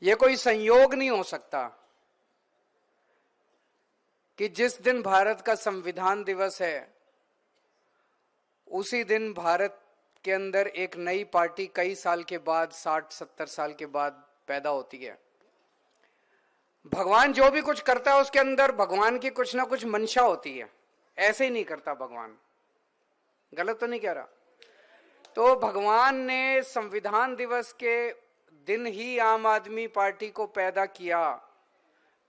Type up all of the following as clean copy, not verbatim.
ये कोई संयोग नहीं हो सकता कि जिस दिन भारत का संविधान दिवस है उसी दिन भारत के अंदर एक नई पार्टी कई साल के बाद, 60-70 साल के बाद पैदा होती है। भगवान जो भी कुछ करता है उसके अंदर भगवान की कुछ ना कुछ मंशा होती है, ऐसे ही नहीं करता भगवान। गलत तो नहीं कह रहा? तो भगवान ने संविधान दिवस के दिन ही आम आदमी पार्टी को पैदा किया।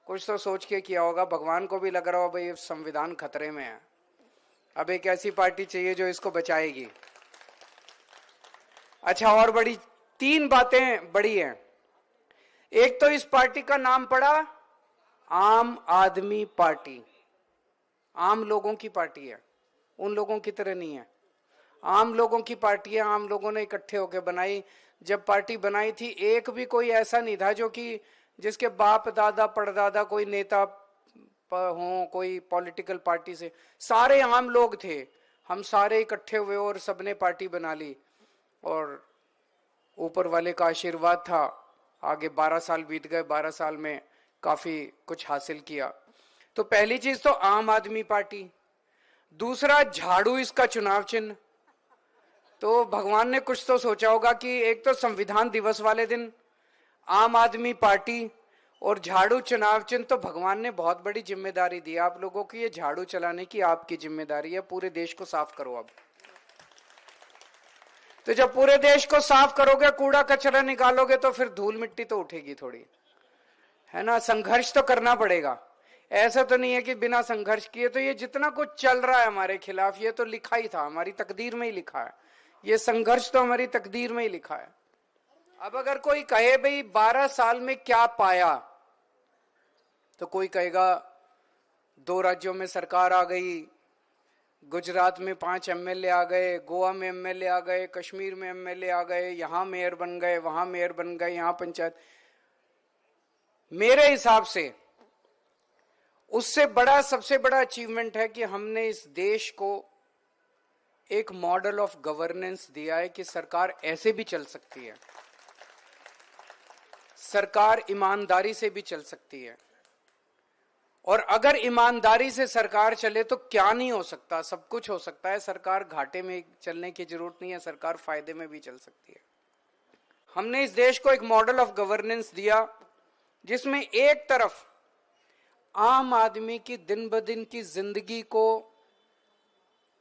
कुछ तो सोच के किया होगा, भगवान को भी लग रहा हो भाई संविधान खतरे में है, अब एक ऐसी पार्टी चाहिए जो इसको बचाएगी। अच्छा, और बड़ी 3 बातें बड़ी हैं। एक तो इस पार्टी का नाम पड़ा आम आदमी पार्टी। आम लोगों की पार्टी है, उन लोगों की तरह नहीं है। आम लोगों की पार्टी है, आम लोगों ने इकट्ठे होकर बनाई। जब पार्टी बनाई थी एक भी कोई ऐसा नहीं था जो कि जिसके बाप दादा परदादा कोई नेता हो, कोई पॉलिटिकल पार्टी से। सारे आम लोग थे, हम सारे इकट्ठे हुए और सबने पार्टी बना ली और ऊपर वाले का आशीर्वाद था। आगे 12 साल बीत गए, 12 साल में काफी कुछ हासिल किया। तो पहली चीज तो आम आदमी पार्टी। दूसरा, झाड़ू इसका चुनाव चिन्ह। तो भगवान ने कुछ तो सोचा होगा कि एक तो संविधान दिवस वाले दिन आम आदमी पार्टी और झाड़ू चुनाव चिन्ह, तो भगवान ने बहुत बड़ी जिम्मेदारी दी आप लोगों की। ये झाड़ू चलाने की आपकी जिम्मेदारी है, पूरे देश को साफ करो अब। तो जब पूरे देश को साफ करोगे, कूड़ा कचरा निकालोगे, तो फिर धूल मिट्टी तो उठेगी थोड़ी, है ना। संघर्ष तो करना पड़ेगा। ऐसा तो नहीं है कि बिना संघर्ष किए। तो ये जितना कुछ चल रहा है हमारे खिलाफ, ये तो लिखा ही था, हमारी तकदीर में ही लिखा है। ये संघर्ष तो हमारी तकदीर में ही लिखा है। अब अगर कोई कहे भाई 12 साल में क्या पाया, तो कोई कहेगा 2 राज्यों में सरकार आ गई, गुजरात में 5 एमएलए आ गए, गोवा में एमएलए आ गए, कश्मीर में एमएलए आ गए, यहां मेयर बन गए, वहां मेयर बन गए, यहां पंचायत। मेरे हिसाब से उससे बड़ा, सबसे बड़ा अचीवमेंट है कि हमने इस देश को एक मॉडल ऑफ गवर्नेंस दिया है कि सरकार ऐसे भी चल सकती है, सरकार ईमानदारी से भी चल सकती है। और अगर ईमानदारी से सरकार चले तो क्या नहीं हो सकता, सब कुछ हो सकता है। सरकार घाटे में चलने की जरूरत नहीं है, सरकार फायदे में भी चल सकती है। हमने इस देश को एक मॉडल ऑफ गवर्नेंस दिया जिसमें एक तरफ आम आदमी की दिन ब दिन की जिंदगी को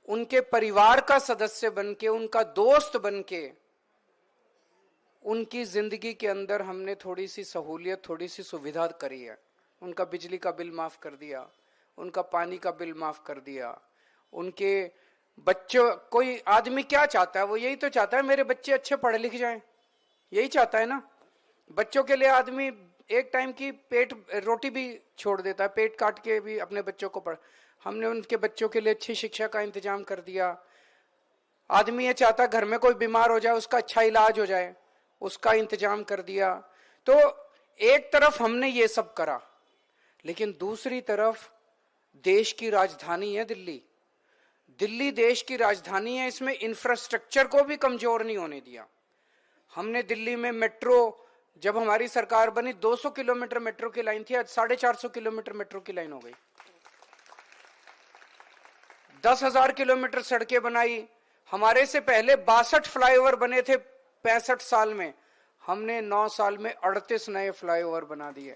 उनके परिवार का सदस्य बनके, उनका दोस्त बनके, उनकी जिंदगी के अंदर हमने थोड़ी सी सहूलियत, थोड़ी सी सुविधा करी है। उनका बिजली का बिल माफ कर दिया, उनका पानी का बिल माफ कर दिया, उनके बच्चों, कोई आदमी क्या चाहता है, वो यही तो चाहता है मेरे बच्चे अच्छे पढ़े लिख जाएं, यही चाहता है ना। बच्चों के लिए आदमी एक टाइम की पेट रोटी भी छोड़ देता है, पेट काट के भी अपने बच्चों को पढ़। हमने उनके बच्चों के लिए अच्छी शिक्षा का इंतजाम कर दिया। आदमी ये चाहता है घर में कोई बीमार हो जाए उसका अच्छा इलाज हो जाए, उसका इंतजाम कर दिया। तो एक तरफ हमने ये सब करा, लेकिन दूसरी तरफ देश की राजधानी है दिल्ली। दिल्ली देश की राजधानी है, इसमें इंफ्रास्ट्रक्चर को भी कमजोर नहीं होने दिया। हमने दिल्ली में मेट्रो, जब हमारी सरकार बनी 200 किलोमीटर मेट्रो की लाइन थी, आज 450 किलोमीटर मेट्रो की लाइन हो गई। 10,000 किलोमीटर सड़कें बनाई। हमारे से पहले 62 फ्लाईओवर बने थे 65 साल में, हमने 9 साल में 38 नए फ्लाईओवर बना दिए।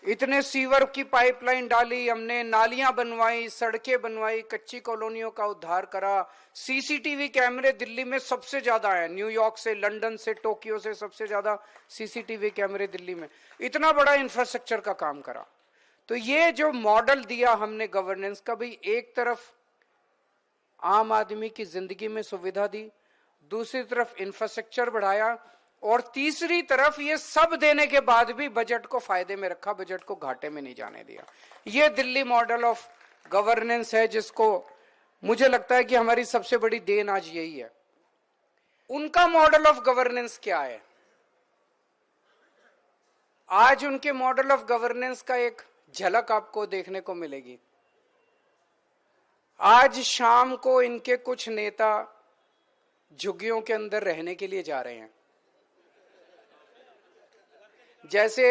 इतने सीवर की पाइपलाइन डाली हमने, नालियां बनवाई, सड़कें बनवाई, कच्ची कॉलोनियों का उद्धार करा। सीसीटीवी कैमरे दिल्ली में सबसे ज्यादा है, न्यूयॉर्क से, लंदन से, टोक्यो से सबसे ज्यादा सीसीटीवी कैमरे दिल्ली में। इतना बड़ा इंफ्रास्ट्रक्चर का काम करा। तो ये जो मॉडल दिया हमने गवर्नेंस का, भी एक तरफ आम आदमी की जिंदगी में सुविधा दी, दूसरी तरफ इंफ्रास्ट्रक्चर बढ़ाया, और तीसरी तरफ ये सब देने के बाद भी बजट को फायदे में रखा, बजट को घाटे में नहीं जाने दिया। ये दिल्ली मॉडल ऑफ गवर्नेंस है, जिसको मुझे लगता है कि हमारी सबसे बड़ी देन आज यही है। उनका मॉडल ऑफ गवर्नेंस क्या है? आज उनके मॉडल ऑफ गवर्नेंस का एक झलक आपको देखने को मिलेगी। आज शाम को इनके कुछ नेता झुग्गियों के अंदर रहने के लिए जा रहे हैं। जैसे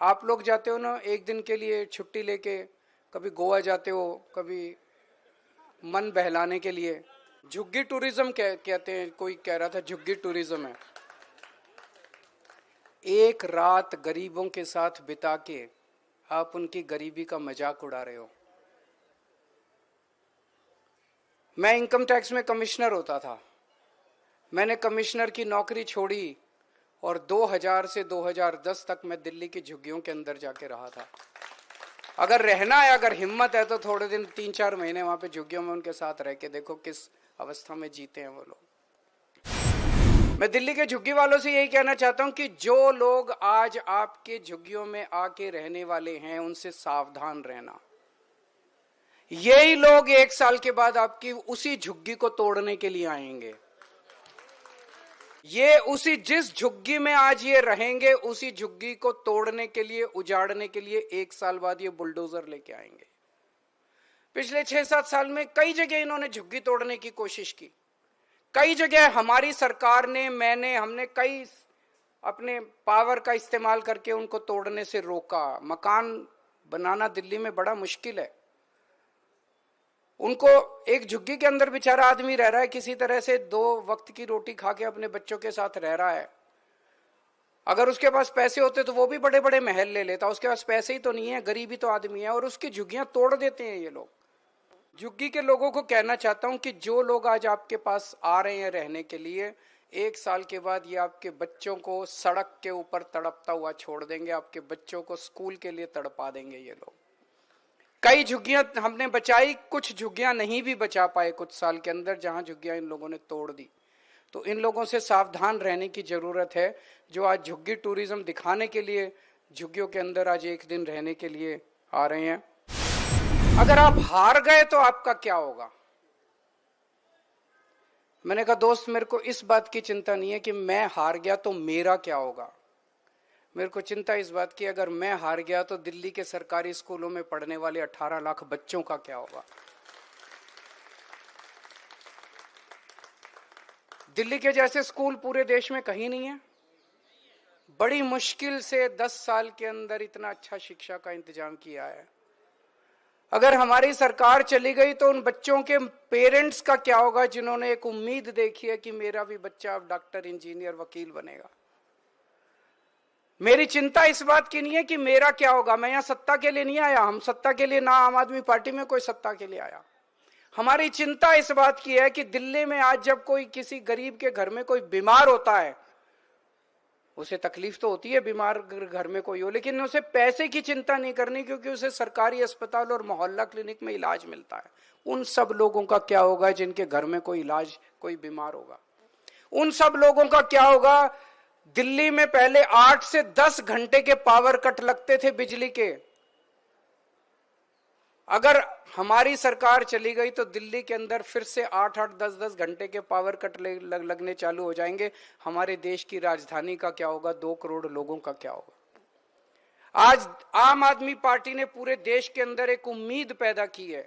आप लोग जाते हो ना एक दिन के लिए छुट्टी लेके, कभी गोवा जाते हो, कभी मन बहलाने के लिए, झुग्गी टूरिज्म कहते हैं, कोई कह रहा था झुग्गी टूरिज्म है। एक रात गरीबों के साथ बिता के आप उनकी गरीबी का मजाक उड़ा रहे हो। मैं इनकम टैक्स में कमिश्नर होता था, मैंने कमिश्नर की नौकरी छोड़ी और 2000 से 2010 तक मैं दिल्ली की झुग्गियों के अंदर जाके रहा था। अगर रहना है, अगर हिम्मत है तो थोड़े दिन 3-4 महीने वहां पे झुग्गियों में उनके साथ रह के देखो किस अवस्था में जीते हैं वो लोग। मैं दिल्ली के झुग्गी वालों से यही कहना चाहता हूं कि जो लोग आज आपके झुग्गियों में आके रहने वाले हैं उनसे सावधान रहना। यही लोग 1 साल के बाद आपकी उसी झुग्गी को तोड़ने के लिए आएंगे। ये उसी जिस झुग्गी में आज ये रहेंगे उसी झुग्गी को तोड़ने के लिए, उजाड़ने के लिए 1 साल बाद ये बुलडोजर लेके आएंगे। पिछले 6-7 साल में कई जगह इन्होंने झुग्गी तोड़ने की कोशिश की। कई जगह हमारी सरकार ने, हमने कई अपने पावर का इस्तेमाल करके उनको तोड़ने से रोका। मकान बनाना दिल्ली में बड़ा मुश्किल है। उनको एक झुग्गी के अंदर बेचारा आदमी रह रहा है, किसी तरह से 2 वक्त की रोटी खा के अपने बच्चों के साथ रह रहा है। अगर उसके पास पैसे होते तो वो भी बड़े बड़े महल ले लेता। उसके पास पैसे ही तो नहीं है, गरीबी तो आदमी है, और उसकी झुग्गियां तोड़ देते हैं ये लोग। झुग्गी के लोगों को कहना चाहता हूं कि जो लोग आज आपके पास आ रहे हैं रहने के लिए, 1 साल के बाद ये आपके बच्चों को सड़क के ऊपर तड़पता हुआ छोड़ देंगे, आपके बच्चों को स्कूल के लिए तड़पा देंगे ये लोग। कई झुग्गियां हमने बचाई, कुछ झुग्गियां नहीं भी बचा पाए कुछ साल के अंदर, जहां झुग्गियां इन लोगों ने तोड़ दी। तो इन लोगों से सावधान रहने की जरूरत है, जो आज झुग्गी टूरिज्म दिखाने के लिए झुग्गियों के अंदर आज 1 दिन रहने के लिए आ रहे हैं। अगर आप हार गए तो आपका क्या होगा? मैंने कहा दोस्त, मेरे को इस बात की चिंता नहीं है कि मैं हार गया तो मेरा क्या होगा। मेरे को चिंता इस बात की, अगर मैं हार गया तो दिल्ली के सरकारी स्कूलों में पढ़ने वाले 18 लाख बच्चों का क्या होगा। दिल्ली के जैसे स्कूल पूरे देश में कहीं नहीं है। बड़ी मुश्किल से 10 साल के अंदर इतना अच्छा शिक्षा का इंतजाम किया है। अगर हमारी सरकार चली गई तो उन बच्चों के पेरेंट्स का क्या होगा, जिन्होंने एक उम्मीद देखी है कि मेरा भी बच्चा अब डॉक्टर, इंजीनियर, वकील बनेगा। मेरी चिंता इस बात की नहीं है कि मेरा क्या होगा। मैं यहां सत्ता के लिए नहीं आया, हम सत्ता के लिए, ना आम आदमी पार्टी में कोई सत्ता के लिए आया। हमारी चिंता इस बात की है कि दिल्ली में आज जब कोई किसी गरीब के घर में कोई बीमार होता है, उसे तकलीफ तो होती है बीमार घर में कोई हो, लेकिन उसे पैसे की चिंता नहीं करनी, क्योंकि उसे सरकारी अस्पताल और मोहल्ला क्लिनिक में इलाज मिलता है। उन सब लोगों का क्या होगा जिनके घर में कोई इलाज, कोई बीमार होगा? उन सब लोगों का क्या होगा? दिल्ली में पहले 8 से 10 घंटे के पावर कट लगते थे बिजली के। अगर हमारी सरकार चली गई तो दिल्ली के अंदर फिर से 8-8, 10-10 घंटे के पावर कट लगने चालू हो जाएंगे। हमारे देश की राजधानी का क्या होगा? 2 करोड़ लोगों का क्या होगा? आज आम आदमी पार्टी ने पूरे देश के अंदर एक उम्मीद पैदा की है।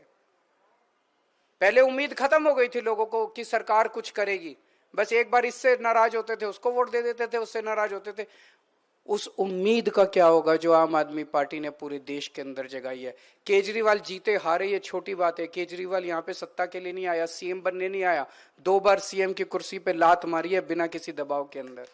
पहले उम्मीद खत्म हो गई थी लोगों को कि सरकार कुछ करेगी, बस एक बार इससे नाराज होते थे उसको वोट दे देते थे, उससे नाराज होते थे। उस उम्मीद का क्या होगा जो आम आदमी पार्टी ने पूरे देश के अंदर जगाई है? केजरीवाल जीते हारे ये छोटी बात है। केजरीवाल यहाँ पे सत्ता के लिए नहीं आया, सीएम बनने नहीं आया। 2 बार सीएम की कुर्सी पे लात मारी है बिना किसी दबाव के अंदर।